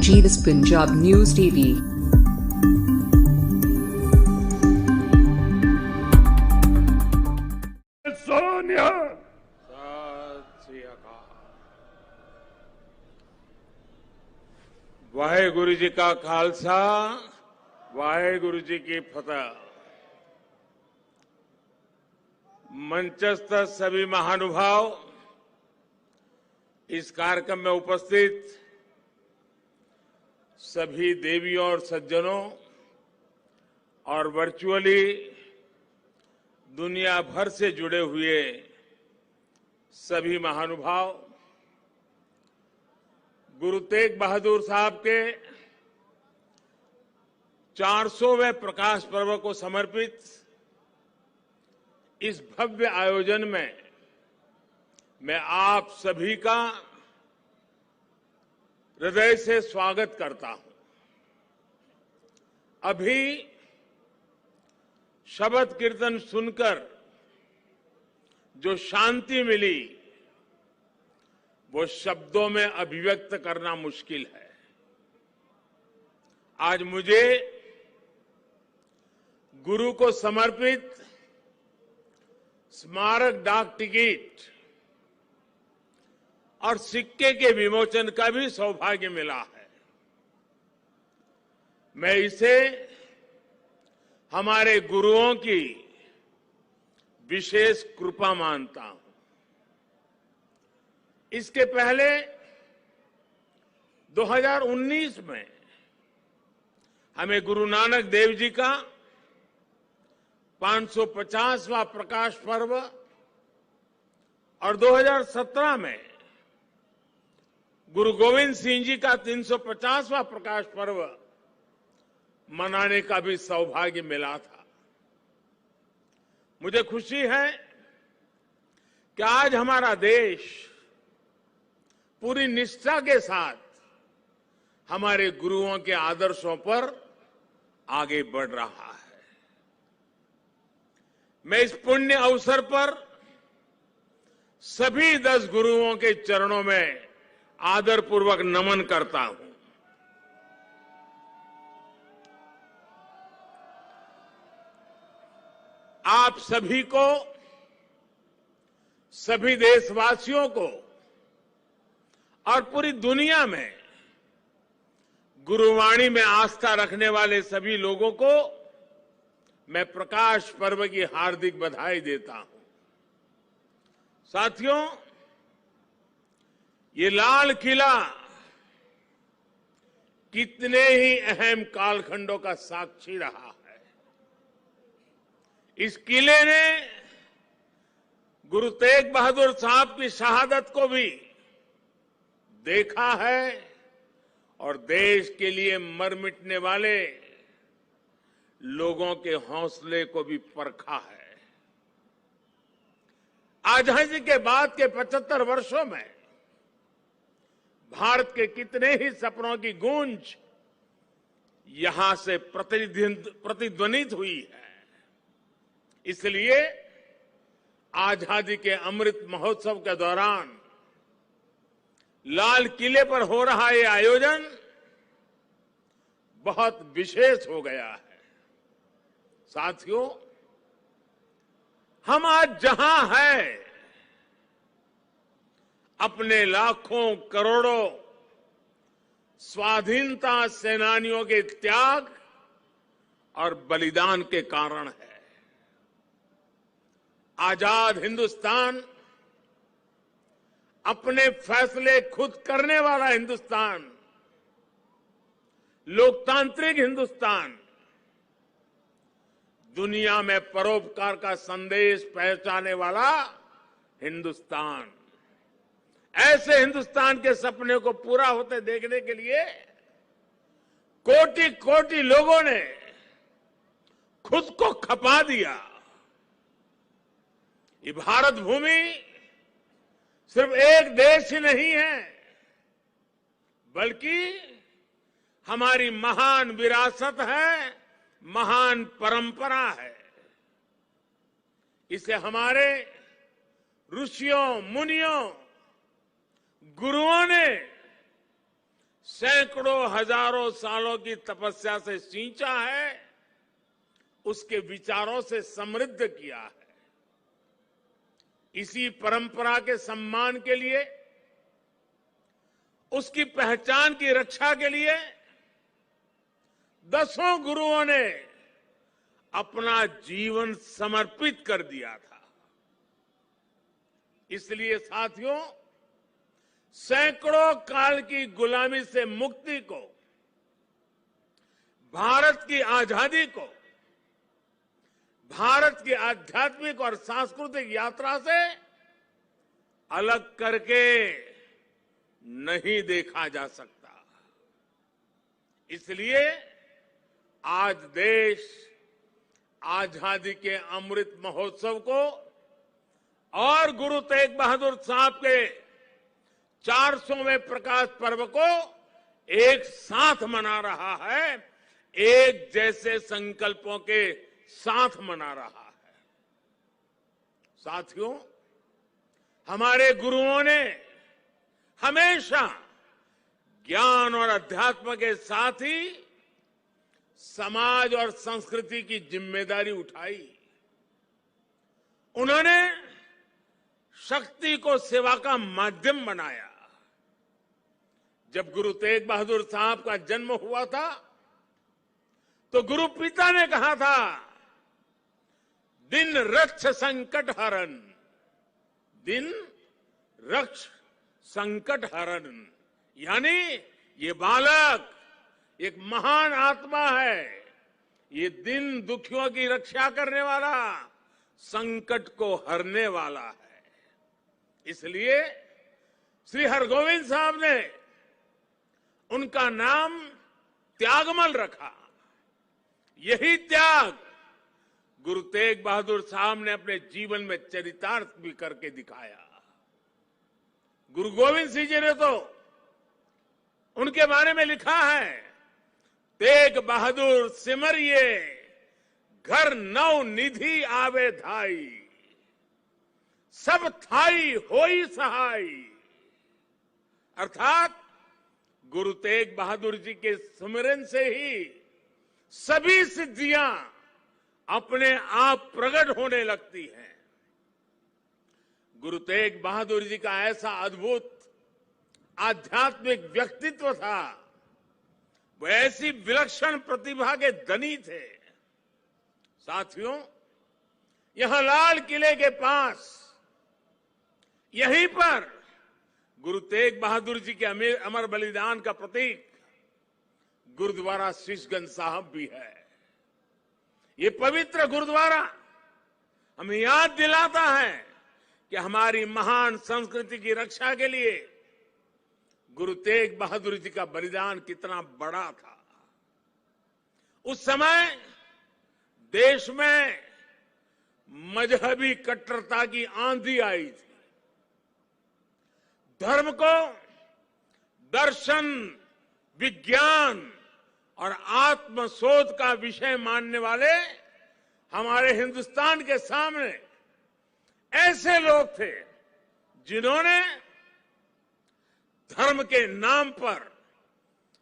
Jeeves Punjab News TV। Sonia Waheguru ji का खालसा वाहेगुरु जी की फतह। मंचस्थ सभी महानुभाव, इस कार्यक्रम में उपस्थित सभी देवियों और सज्जनों और वर्चुअली दुनिया भर से जुड़े हुए सभी महानुभाव, गुरु तेग बहादुर साहब के 400वें प्रकाश पर्व को समर्पित इस भव्य आयोजन में मैं आप सभी का हृदय से स्वागत करता हूं। अभी शबद कीर्तन सुनकर जो शांति मिली वो शब्दों में अभिव्यक्त करना मुश्किल है। आज मुझे गुरु को समर्पित स्मारक डाक टिकट और सिक्के के विमोचन का भी सौभाग्य मिला है। मैं इसे हमारे गुरुओं की विशेष कृपा मानता हूं। इसके पहले 2019 में हमें गुरु नानक देव जी का 550वां प्रकाश पर्व और 2017 में गुरु गोविंद सिंह जी का 350वां प्रकाश पर्व मनाने का भी सौभाग्य मिला था। मुझे खुशी है कि आज हमारा देश पूरी निष्ठा के साथ हमारे गुरुओं के आदर्शों पर आगे बढ़ रहा है। मैं इस पुण्य अवसर पर सभी 10 गुरुओं के चरणों में आदरपूर्वक नमन करता हूं। आप सभी को, सभी देशवासियों को और पूरी दुनिया में गुरुवाणी में आस्था रखने वाले सभी लोगों को मैं प्रकाश पर्व की हार्दिक बधाई देता हूं। साथियों, ये लाल किला कितने ही अहम कालखंडों का साक्षी रहा है। इस किले ने गुरु तेग बहादुर साहब की शहादत को भी देखा है और देश के लिए मर मिटने वाले लोगों के हौसले को भी परखा है। आजादी के बाद के 75 वर्षों में भारत के कितने ही सपनों की गूंज यहां से प्रतिध्वनित हुई है। इसलिए आजादी के अमृत महोत्सव के दौरान लाल किले पर हो रहा ये आयोजन बहुत विशेष हो गया है। साथियों, हम आज जहां हैं, अपने लाखों करोड़ों स्वाधीनता सेनानियों के त्याग और बलिदान के कारण है। आजाद हिंदुस्तान, अपने फैसले खुद करने वाला हिंदुस्तान, लोकतांत्रिक हिंदुस्तान, दुनिया में परोपकार का संदेश पहुंचाने वाला हिंदुस्तान, ऐसे हिंदुस्तान के सपने को पूरा होते देखने के लिए कोटि कोटि लोगों ने खुद को खपा दिया। ये भारत भूमि सिर्फ एक देश ही नहीं है, बल्कि हमारी महान विरासत है, महान परंपरा है। इसे हमारे ऋषियों, मुनियों, गुरुओं ने सैकड़ों हजारों सालों की तपस्या से सींचा है, उसके विचारों से समृद्ध किया है। इसी परंपरा के सम्मान के लिए, उसकी पहचान की रक्षा के लिए दसों गुरुओं ने अपना जीवन समर्पित कर दिया था। इसलिए साथियों, सैकड़ों काल की गुलामी से मुक्ति को, भारत की आजादी को, भारत की आध्यात्मिक और सांस्कृतिक यात्रा से अलग करके नहीं देखा जा सकता। इसलिए आज देश आजादी के अमृत महोत्सव को और गुरु तेग बहादुर साहब के 400वें प्रकाश पर्व को एक साथ मना रहा है, एक जैसे संकल्पों के साथ मना रहा है। साथियों, हमारे गुरुओं ने हमेशा ज्ञान और अध्यात्म के साथ ही समाज और संस्कृति की जिम्मेदारी उठाई। उन्होंने शक्ति को सेवा का माध्यम बनाया। जब गुरु तेग बहादुर साहब का जन्म हुआ था, तो गुरु पिता ने कहा था, दिन रक्ष संकट हरण, दिन रक्ष संकट हरण, यानी ये बालक एक महान आत्मा है। ये दिन दुखियों की रक्षा करने वाला, संकट को हरने वाला है। इसलिए श्री हरगोविंद साहब ने उनका नाम त्यागमल रखा। यही त्याग गुरु तेग बहादुर साहब ने अपने जीवन में चरितार्थ भी करके दिखाया। गुरु गोविंद सिंह जी ने तो उनके बारे में लिखा है, तेग बहादुर सिमरिये घर नव निधि आवे धाई, सब थाई होई सहाय। अर्थात गुरु तेग बहादुर जी के सुमिरन से ही सभी सिद्धियां अपने आप प्रकट होने लगती हैं। गुरु तेग बहादुर जी का ऐसा अद्भुत आध्यात्मिक व्यक्तित्व था, वो ऐसी विलक्षण प्रतिभा के धनी थे। साथियों, यहां लाल किले के पास, यहीं पर गुरु तेग बहादुर जी के अमर बलिदान का प्रतीक गुरुद्वारा शीशगंज साहब भी है। ये पवित्र गुरुद्वारा हमें याद दिलाता है कि हमारी महान संस्कृति की रक्षा के लिए गुरु तेग बहादुर जी का बलिदान कितना बड़ा था। उस समय देश में मजहबी कट्टरता की आंधी आई थी। धर्म को दर्शन, विज्ञान और आत्मशोध का विषय मानने वाले हमारे हिंदुस्तान के सामने ऐसे लोग थे जिन्होंने धर्म के नाम पर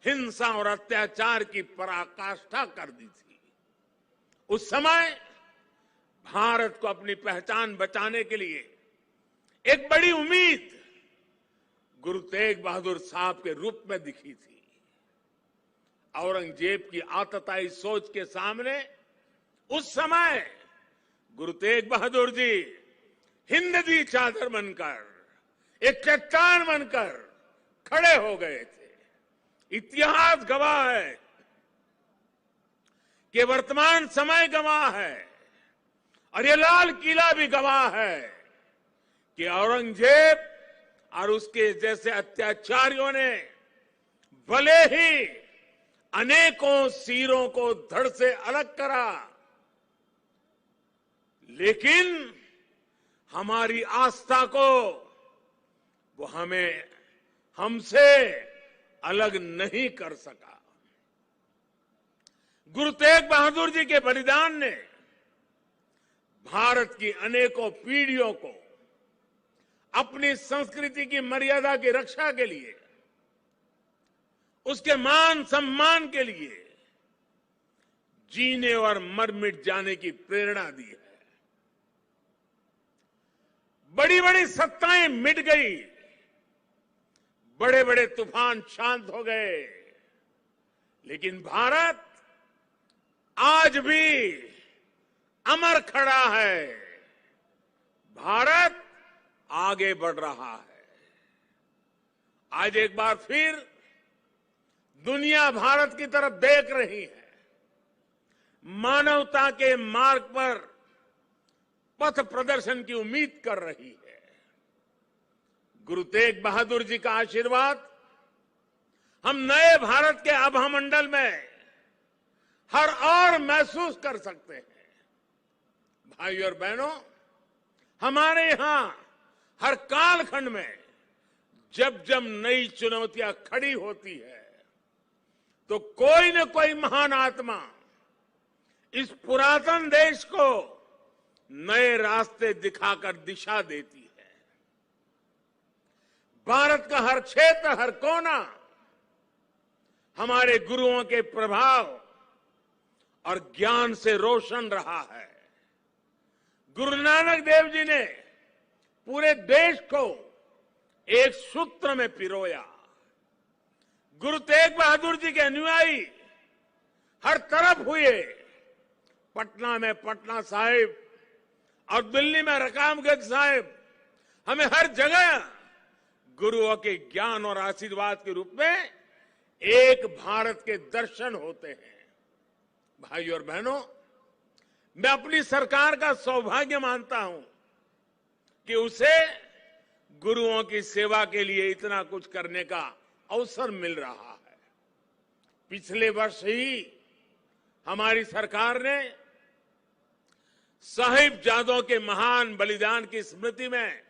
हिंसा और अत्याचार की पराकाष्ठा कर दी थी। उस समय भारत को अपनी पहचान बचाने के लिए एक बड़ी उम्मीद गुरु तेग बहादुर साहब के रूप में दिखी थी। औरंगजेब की आतताई सोच के सामने उस समय गुरु तेग बहादुर जी हिंद दी चादर बनकर, एक चट्टान बनकर खड़े हो गए थे। इतिहास गवाह है कि वर्तमान समय गवाह है और ये लाल किला भी गवाह है कि औरंगजेब और उसके जैसे अत्याचारियों ने भले ही अनेकों सिरों को धड़ से अलग करा, लेकिन हमारी आस्था को वो हमसे अलग नहीं कर सका। गुरु तेग बहादुर जी के बलिदान ने भारत की अनेकों पीढ़ियों को अपनी संस्कृति की मर्यादा की रक्षा के लिए उसके मान सम्मान के लिए जीने और मर मिट जाने की प्रेरणा दी है। बड़ी बड़ी सत्ताएं मिट गई, बड़े बड़े तूफान शांत हो गए, लेकिन भारत आज भी अमर खड़ा है। भारत आगे बढ़ रहा है। आज एक बार फिर दुनिया भारत की तरफ देख रही है। मानवता के मार्ग पर पथ प्रदर्शन की उम्मीद कर रही है। गुरु तेग बहादुर जी का आशीर्वाद हम नए भारत के आभामंडल में हर और महसूस कर सकते हैं। भाइयों और बहनों, हमारे यहां हर कालखंड में जब जब नई चुनौतियां खड़ी होती है तो कोई न कोई महान आत्मा इस पुरातन देश को नए रास्ते दिखाकर दिशा देती है। भारत का हर क्षेत्र, हर कोना हमारे गुरुओं के प्रभाव और ज्ञान से रोशन रहा है। गुरु नानक देव जी ने पूरे देश को एक सूत्र में पिरोया। गुरु तेग बहादुर जी के अनुयायी हर तरफ हुए। पटना में पटना साहिब और दिल्ली में रकाबगंज साहिब, हमें हर जगह गुरुओं के ज्ञान और आशीर्वाद के रूप में एक भारत के दर्शन होते हैं। भाइयों और बहनों, मैं अपनी सरकार का सौभाग्य मानता हूं कि उसे गुरुओं की सेवा के लिए इतना कुछ करने का अवसर मिल रहा है। पिछले वर्ष ही हमारी सरकार ने साहिबजादों के महान बलिदान की स्मृति में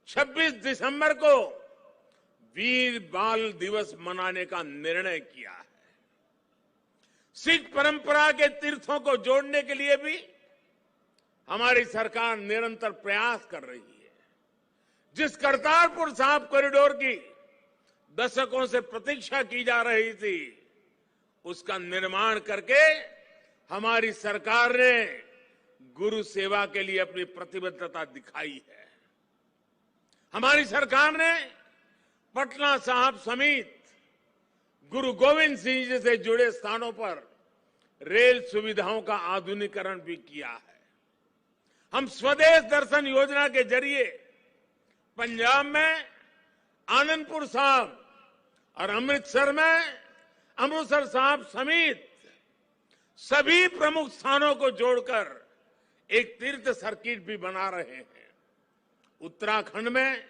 26 दिसंबर को वीर बाल दिवस मनाने का निर्णय किया है। सिख परंपरा के तीर्थों को जोड़ने के लिए भी हमारी सरकार निरंतर प्रयास कर रही है। जिस करतारपुर साहिब कॉरिडोर की दशकों से प्रतीक्षा की जा रही थी, उसका निर्माण करके हमारी सरकार ने गुरु सेवा के लिए अपनी प्रतिबद्धता दिखाई है। हमारी सरकार ने पटना साहिब समेत गुरु गोविंद सिंह जी से जुड़े स्थानों पर रेल सुविधाओं का आधुनिकीकरण भी किया है। हम स्वदेश दर्शन योजना के जरिए पंजाब में आनंदपुर साहिब और अमृतसर में अमृतसर साहिब समेत सभी प्रमुख स्थानों को जोड़कर एक तीर्थ सर्किट भी बना रहे हैं। उत्तराखंड में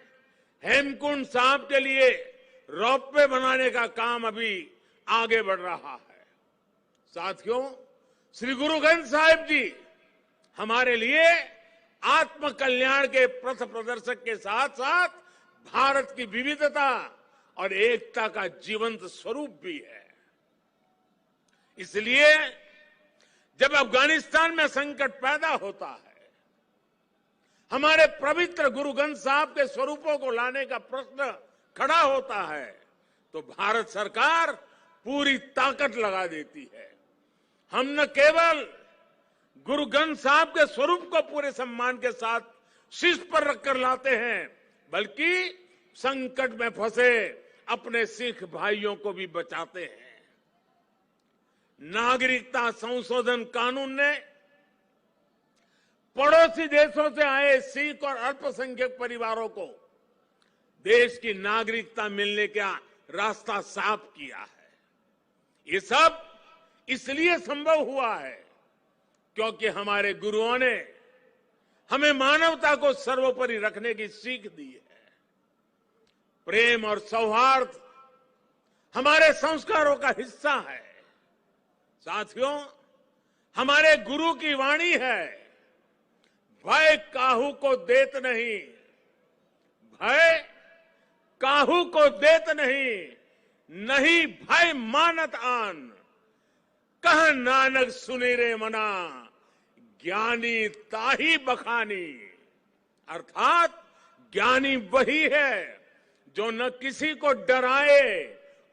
हेमकुंड साहिब के लिए रोपवे बनाने का काम अभी आगे बढ़ रहा है। साथियों, श्री गुरु ग्रंथ साहिब जी हमारे लिए आत्म कल्याण के पथ प्रदर्शक के साथ साथ भारत की विविधता और एकता का जीवंत स्वरूप भी है। इसलिए जब अफगानिस्तान में संकट पैदा होता है, हमारे पवित्र गुरु ग्रंथ साहिब के स्वरूपों को लाने का प्रश्न खड़ा होता है, तो भारत सरकार पूरी ताकत लगा देती है। हम न केवल गुरु ग्रंथ साहिब के स्वरूप को पूरे सम्मान के साथ शीर्ष पर रखकर लाते हैं, बल्कि संकट में फंसे अपने सिख भाइयों को भी बचाते हैं। नागरिकता संशोधन कानून ने पड़ोसी देशों से आए सिख और अल्पसंख्यक परिवारों को देश की नागरिकता मिलने का रास्ता साफ किया है। ये सब इसलिए संभव हुआ है क्योंकि हमारे गुरुओं ने हमें मानवता को सर्वोपरि रखने की सीख दी है। प्रेम और सौहार्द हमारे संस्कारों का हिस्सा है। साथियों, हमारे गुरु की वाणी है, भय काहू को देत नहीं, भय काहू को देत नहीं, नहीं भय मानत आन, कह नानक सुनी रे मना, ज्ञानी ताही बखानी। अर्थात ज्ञानी वही है जो न किसी को डराए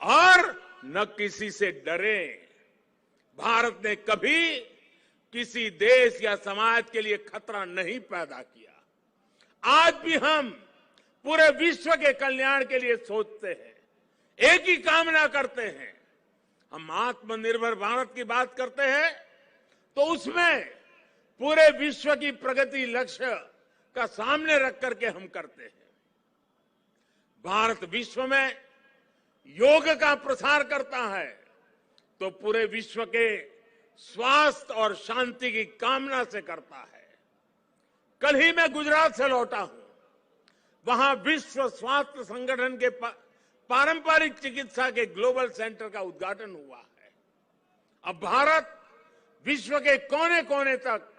और न किसी से डरे। भारत ने कभी किसी देश या समाज के लिए खतरा नहीं पैदा किया। आज भी हम पूरे विश्व के कल्याण के लिए सोचते हैं, एक ही कामना करते हैं। हम आत्मनिर्भर भारत की बात करते हैं तो उसमें पूरे विश्व की प्रगति लक्ष्य का सामने रख करके हम करते हैं। भारत विश्व में योग का प्रसार करता है तो पूरे विश्व के स्वास्थ्य और शांति की कामना से करता है। कल ही मैं गुजरात से लौटा हूं। वहां विश्व स्वास्थ्य संगठन के पारंपरिक चिकित्सा के ग्लोबल सेंटर का उद्घाटन हुआ है। अब भारत विश्व के कोने कोने तक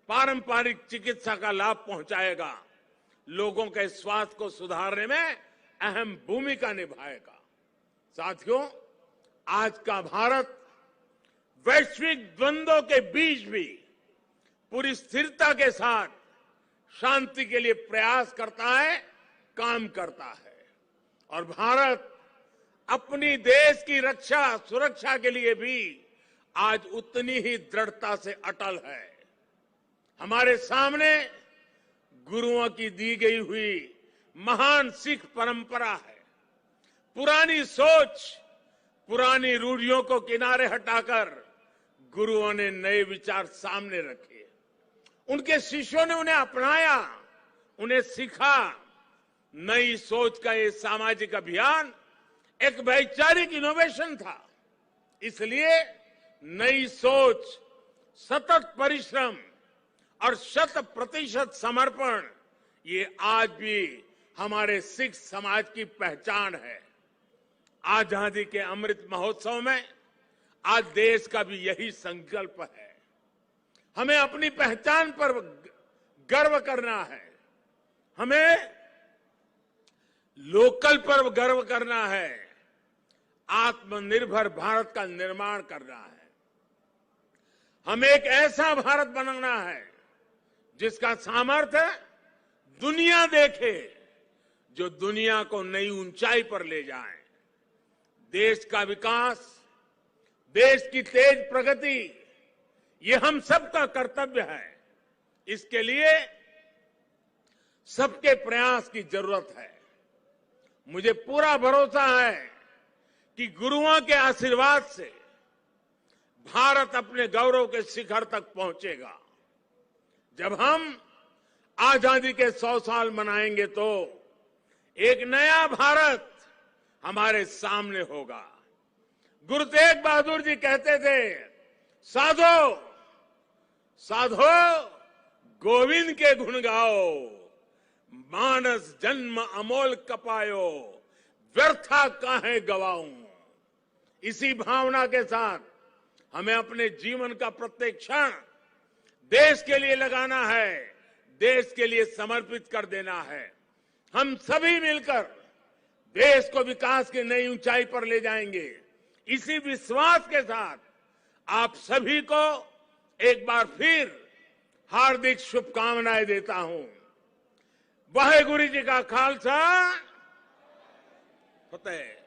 पारंपरिक चिकित्सा का लाभ पहुंचाएगा, लोगों के स्वास्थ्य को सुधारने में अहम भूमिका निभाएगा। साथियों, आज का भारत वैश्विक द्वंद्वों के बीच भी पूरी स्थिरता के साथ शांति के लिए प्रयास करता है, काम करता है। और भारत अपनी देश की रक्षा सुरक्षा के लिए भी आज उतनी ही दृढ़ता से अटल है। हमारे सामने गुरुओं की दी गई हुई महान सिख परंपरा है। पुरानी सोच, पुरानी रूढ़ियों को किनारे हटाकर गुरुओं ने नए विचार सामने रखे। उनके शिष्यों ने उन्हें अपनाया, उन्हें सीखा। नई सोच का ये सामाजिक अभियान एक वैचारिक इनोवेशन था। इसलिए नई सोच, सतत परिश्रम और 100% समर्पण ये आज भी हमारे सिख समाज की पहचान है। आजादी के अमृत महोत्सव में आज देश का भी यही संकल्प है। हमें अपनी पहचान पर गर्व करना है, हमें लोकल पर गर्व करना है, आत्मनिर्भर भारत का निर्माण करना है। हमें एक ऐसा भारत बनाना है जिसका सामर्थ्य दुनिया देखे, जो दुनिया को नई ऊंचाई पर ले जाए। देश का विकास, देश की तेज प्रगति, ये हम सबका कर्तव्य है। इसके लिए सबके प्रयास की जरूरत है। मुझे पूरा भरोसा है कि गुरुओं के आशीर्वाद से भारत अपने गौरव के शिखर तक पहुंचेगा। जब हम आजादी के 100 साल मनाएंगे तो एक नया भारत हमारे सामने होगा। गुरु तेग बहादुर जी कहते थे, साधो साधो गोविंद के गुण गाओ, मानस जन्म अमोल कपायो, व्यर्था काहे गवाऊं। इसी भावना के साथ हमें अपने जीवन का प्रत्येक क्षण देश के लिए लगाना है, देश के लिए समर्पित कर देना है। हम सभी मिलकर देश को विकास की नई ऊंचाई पर ले जाएंगे। इसी विश्वास के साथ आप सभी को एक बार फिर हार्दिक शुभकामनाएं देता हूं। वाहेगुरु जी का खालसा, फतेह।